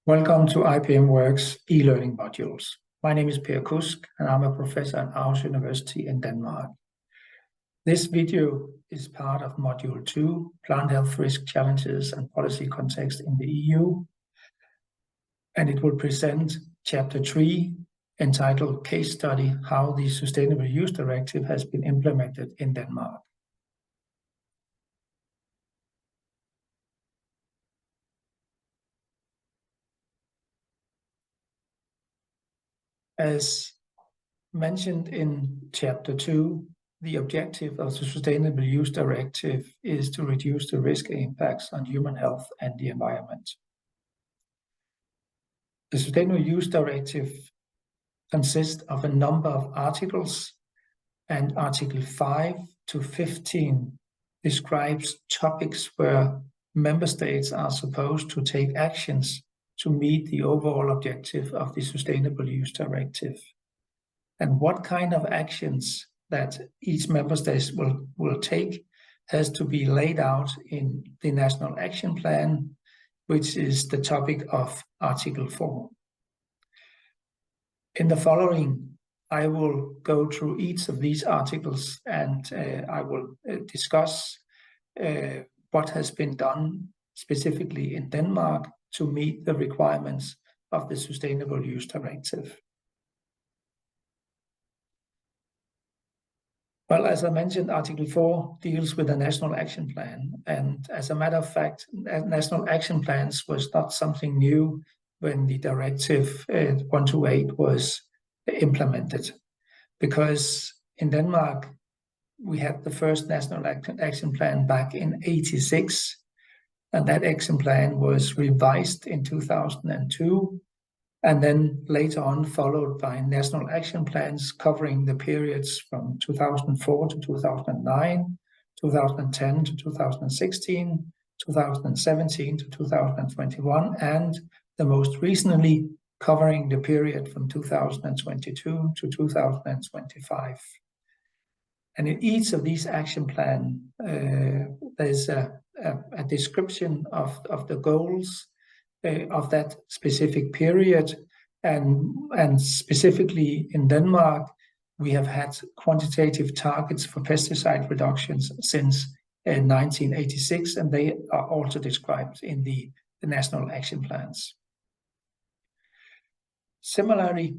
Welcome to IPMWORKS e-learning modules. My name is Per Kusk and I'm a professor at Aarhus University in Denmark. This video is part of Module 2, Plant Health Risk Challenges and Policy Context in the EU, and it will present Chapter 3, entitled Case Study, How the Sustainable Use Directive has been implemented in Denmark. As mentioned in Chapter 2, the objective of the Sustainable Use Directive is to reduce the risk and impacts on human health and the environment. The Sustainable Use Directive consists of a number of articles, and Article 5 to 15 describes topics where member states are supposed to take actions to meet the overall objective of the Sustainable Use Directive. And what kind of actions that each member state will take has to be laid out in the National Action Plan, which is the topic of Article 4. In the following, I will go through each of these articles and I will discuss what has been done specifically in Denmark to meet the requirements of the Sustainable Use Directive. Well, as I mentioned, Article 4 deals with the National Action Plan. And as a matter of fact, National Action Plans was not something new when the Directive 128 was implemented. Because in Denmark, we had the first National Action Plan back in 1986. And that action plan was revised in 2002, and then later on followed by national action plans covering the periods from 2004 to 2009, 2010 to 2016, 2017 to 2021, and the most recently covering the period from 2022 to 2025. And in each of these action plans, there's a description of the goals of that specific period, and specifically in Denmark, we have had quantitative targets for pesticide reductions since 1986, and they are also described in the national action plans. Similarly,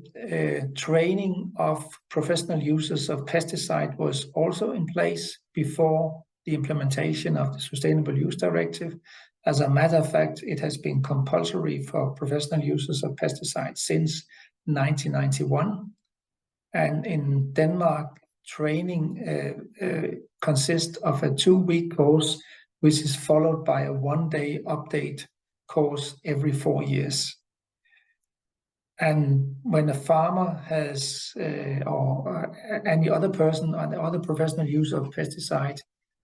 training of professional users of pesticide was also in place before the implementation of the Sustainable Use Directive. As a matter of fact, it has been compulsory for professional users of pesticides since 1991. And in Denmark, training consists of a 2-week course, which is followed by a 1-day update course every 4 years. And when a farmer has, or any other person, or the other professional user of pesticide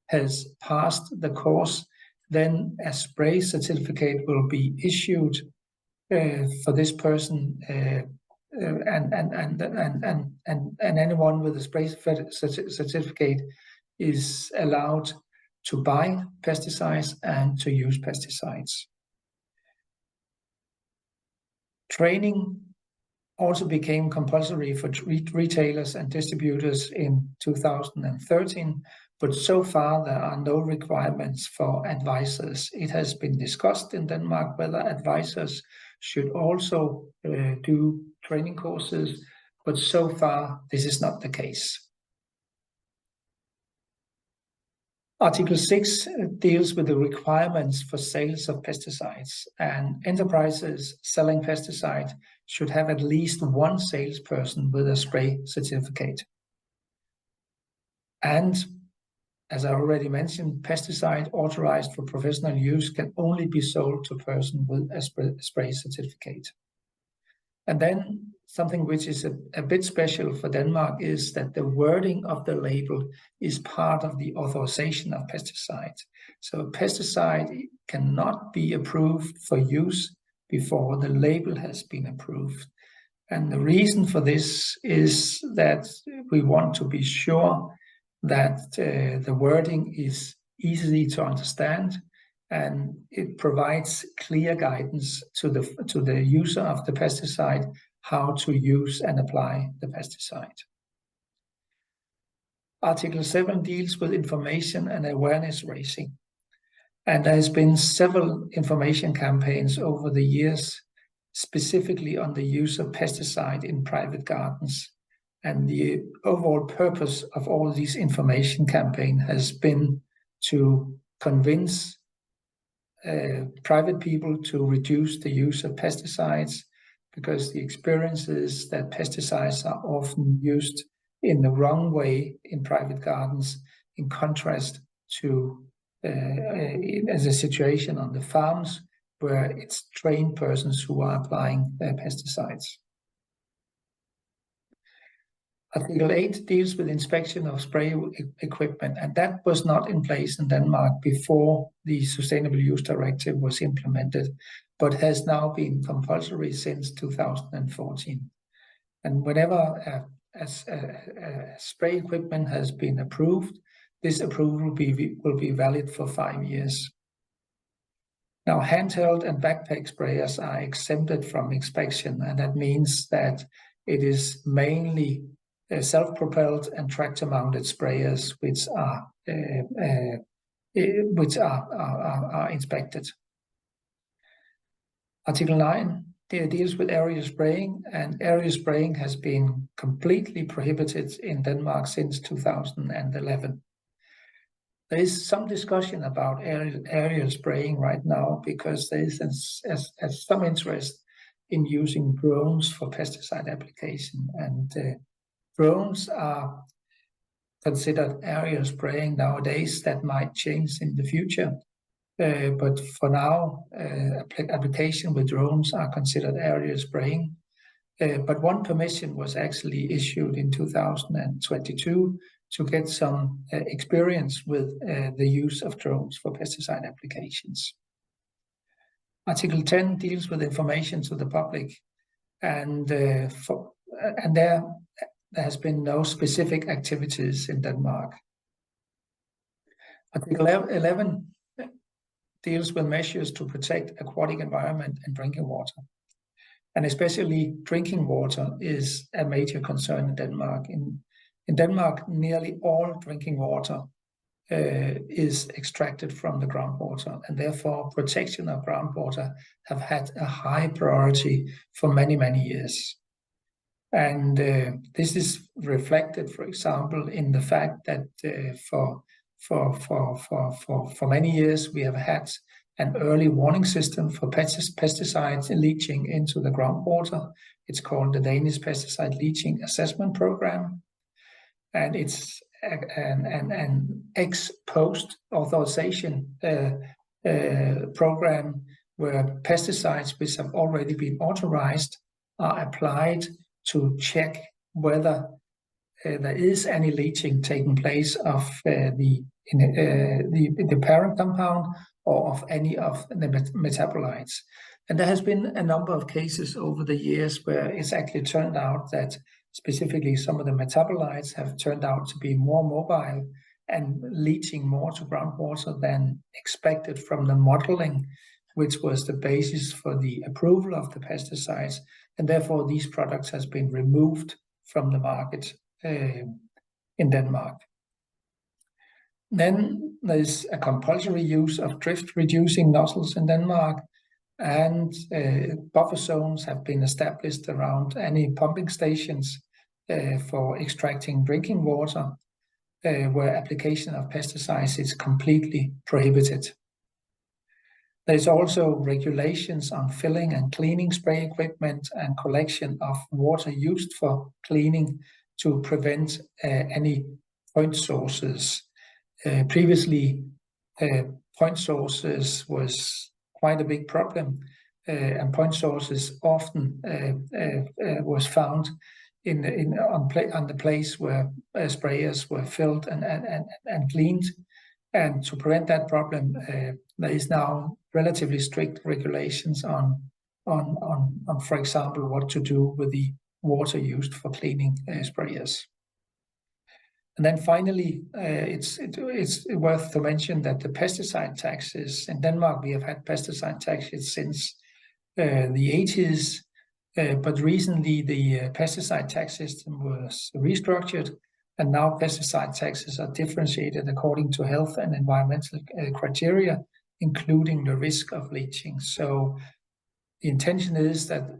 has passed the course, then a spray certificate will be issued for this person, and anyone with a spray certificate is allowed to buy pesticides and to use pesticides. Training also became compulsory for retailers and distributors in 2013, but so far there are no requirements for advisors. It has been discussed in Denmark whether advisors should also do training courses, but so far this is not the case. Article 6 deals with the requirements for sales of pesticides, and enterprises selling pesticide should have at least one salesperson with a spray certificate. And as I already mentioned, pesticide authorized for professional use can only be sold to a person with a spray certificate. And then something which is a bit special for Denmark is that the wording of the label is part of the authorization of pesticides. So a pesticide cannot be approved for use before the label has been approved. And the reason for this is that we want to be sure that the wording is easy to understand and it provides clear guidance to the user of the pesticide how to use and apply the pesticide. Article 7 deals with information and awareness raising. And there has been several information campaigns over the years, specifically on the use of pesticide in private gardens. And the overall purpose of all these information campaigns has been to convince private people to reduce the use of pesticides, because the experience is that pesticides are often used in the wrong way in private gardens, in contrast to as a situation on the farms where it's trained persons who are applying pesticides. Article 8 deals with inspection of spray equipment, and that was not in place in Denmark before the Sustainable Use Directive was implemented, but has now been compulsory since 2014. And whenever a spray equipment has been approved, this approval will be valid for 5 years. Now, handheld and backpack sprayers are exempted from inspection, and that means that it is mainly self-propelled and tractor-mounted sprayers which are inspected. Article 9 deals with area spraying, and area spraying has been completely prohibited in Denmark since 2011. There is some discussion about aerial spraying right now because there is some interest in using drones for pesticide application, and drones are considered aerial spraying nowadays. That might change in the future, but for now, application with drones are considered aerial spraying. But one permission was actually issued in 2022 to get some experience with the use of drones for pesticide applications. Article 10 deals with information to the public, and there has been no specific activities in Denmark. Article 11 deals with measures to protect aquatic environment and drinking water. And especially drinking water is a major concern in Denmark. In Denmark, nearly all drinking water is extracted from the groundwater, and therefore protection of groundwater have had a high priority for many, many years. And this is reflected, for example, in the fact that for many years we have had an early warning system for pesticides leaching into the groundwater. It's called the Danish Pesticide Leaching Assessment Program, and it's an ex-post authorization program where pesticides which have already been authorized are applied to check whether there is any leaching taking place of the parent compound or of any of the metabolites. And there has been a number of cases over the years where it's actually turned out that specifically some of the metabolites have turned out to be more mobile and leaching more to groundwater than expected from the modeling, which was the basis for the approval of the pesticides. And therefore these products has been removed from the market in Denmark. Then there's a compulsory use of drift reducing nozzles in Denmark, and buffer zones have been established around any pumping stations for extracting drinking water, where application of pesticides is completely prohibited. There's also regulations on filling and cleaning spray equipment and collection of water used for cleaning to prevent any point sources. Previously, point sources was quite a big problem, and point sources often was found on the place where sprayers were filled and cleaned. And to prevent that problem, there is now relatively strict regulations on, for example, what to do with the water used for cleaning sprayers. And then finally, it's worth to mention that the pesticide taxes in Denmark, we have had pesticide taxes since the 80s, but recently the pesticide tax system was restructured, and now pesticide taxes are differentiated according to health and environmental criteria, including the risk of leaching. So the intention is that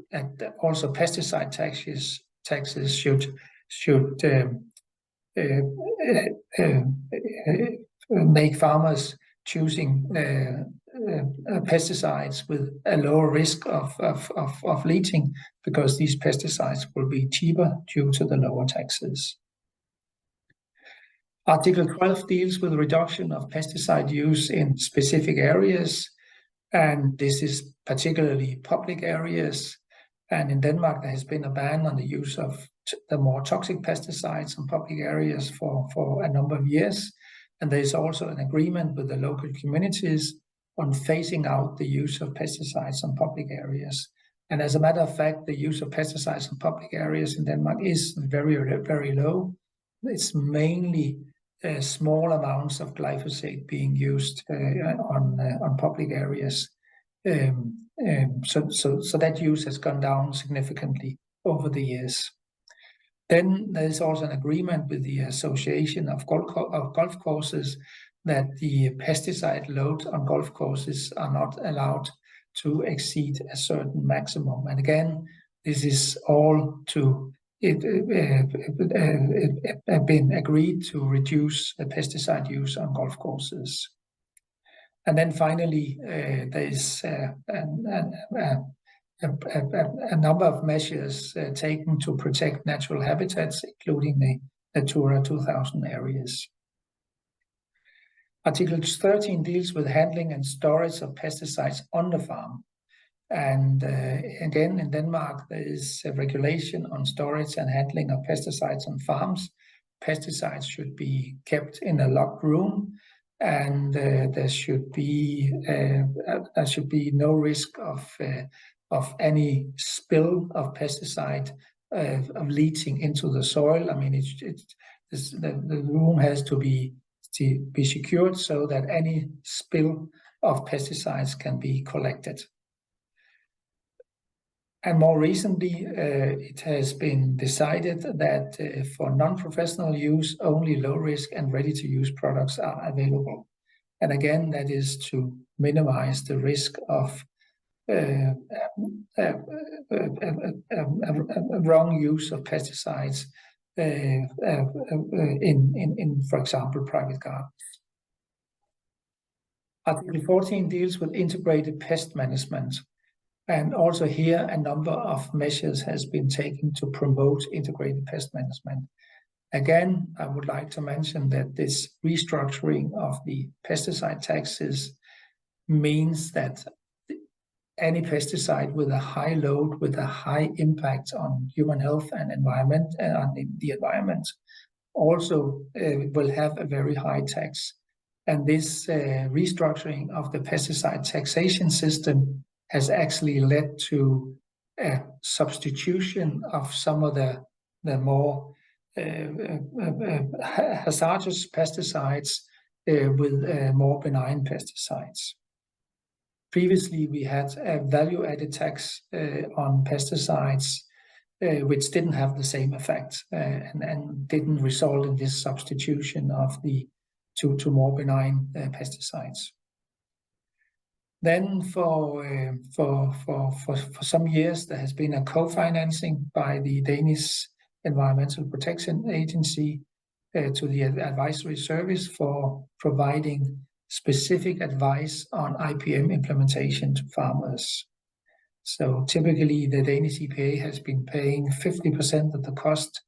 also pesticide taxes should make farmers choosing pesticides with a lower risk of leaching, because these pesticides will be cheaper due to the lower taxes. Article 12 deals with reduction of pesticide use in specific areas, and this is particularly public areas. And in Denmark, there has been a ban on the use of the more toxic pesticides in public areas for a number of years. And there's also an agreement with the local communities on phasing out the use of pesticides in public areas. And as a matter of fact, the use of pesticides in public areas in Denmark is very, very low. It's mainly small amounts of glyphosate being used on public areas. So that use has gone down significantly over the years. Then there's also an agreement with the Association of Golf Courses that the pesticide load on golf courses are not allowed to exceed a certain maximum. And again, this is all to been agreed to reduce the pesticide use on golf courses. And then finally, there is a number of measures taken to protect natural habitats, including the Natura 2000 areas. Article 13 deals with handling and storage of pesticides on the farm. And again, in Denmark, there is a regulation on storage and handling of pesticides on farms. Pesticides should be kept in a locked room, and there should be no risk of any spill of pesticide of leaching into the soil. I mean, the room has to be secured so that any spill of pesticides can be collected. And more recently, it has been decided that for non-professional use, only low-risk and ready-to-use products are available. And again, that is to minimize the risk of wrong use of pesticides in, for example, private gardens. Article 14 deals with integrated pest management. And also here, a number of measures has been taken to promote integrated pest management. Again, I would like to mention that this restructuring of the pesticide taxes means that any pesticide with a high load, with a high impact on human health and environment, on the environment, also will have a very high tax. And this restructuring of the pesticide taxation system has actually led to a substitution of some of the more hazardous pesticides with more benign pesticides. Previously, we had a value-added tax on pesticides, which didn't have the same effect and didn't result in this substitution of the to more benign pesticides. Then for some years, there has been a co-financing by the Danish Environmental Protection Agency to the advisory service for providing specific advice on IPM implementation to farmers. So typically, the Danish EPA has been paying 50% of the cost,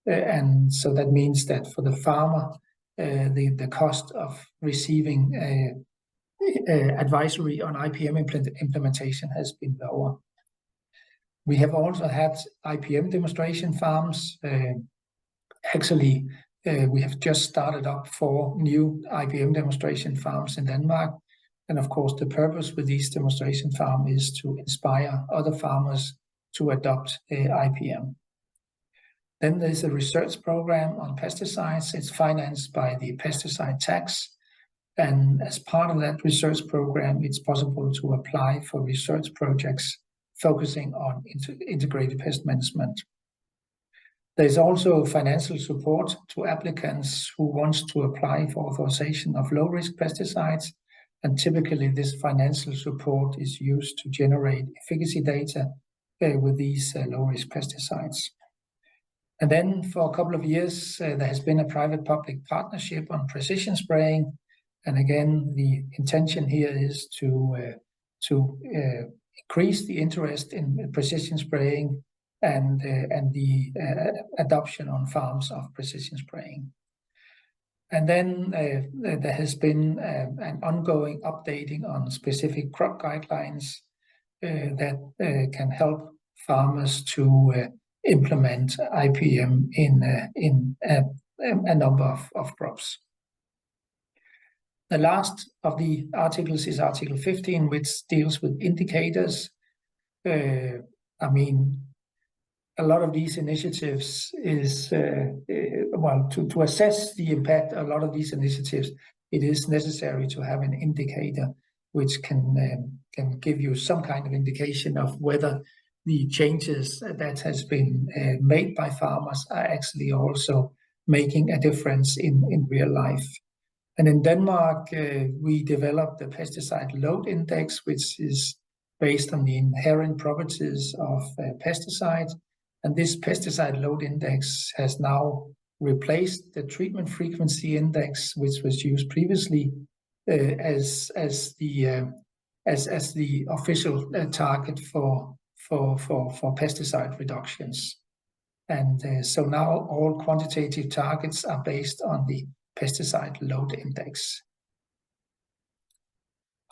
and so that means that for the farmer, the cost of receiving advisory on IPM implementation has been lower. We have also had IPM demonstration farms. Actually, we have just started up 4 new IPM demonstration farms in Denmark. And of course, the purpose with these demonstration farms is to inspire other farmers to adopt IPM. Then there's a research program on pesticides. It's financed by the pesticide tax. And as part of that research program, it's possible to apply for research projects focusing on integrated pest management. There's also financial support to applicants who want to apply for authorization of low-risk pesticides. And typically, this financial support is used to generate efficacy data with these low-risk pesticides. And then for a couple of years, there has been a private-public partnership on precision spraying. And again, the intention here is to increase the interest in precision spraying and the adoption on farms of precision spraying. And then there has been an ongoing updating on specific crop guidelines that can help farmers to implement IPM in a number of crops. The last of the articles is Article 15, which deals with indicators. I mean, a lot of these initiatives is, well, to assess the impact of a lot of these initiatives, it is necessary to have an indicator which can give you some kind of indication of whether the changes that has been made by farmers are actually also making a difference in real life. And in Denmark, we developed the pesticide load index, which is based on the inherent properties of pesticides. And this pesticide load index has now replaced the treatment frequency index, which was used previously as the official target for pesticide reductions. And so now all quantitative targets are based on the pesticide load index.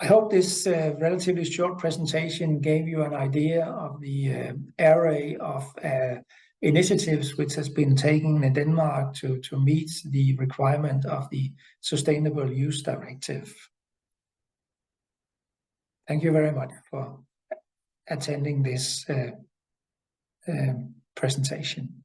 I hope this relatively short presentation gave you an idea of the array of initiatives which has been taken in Denmark to meet the requirement of the Sustainable Use Directive. Thank you very much for attending this presentation.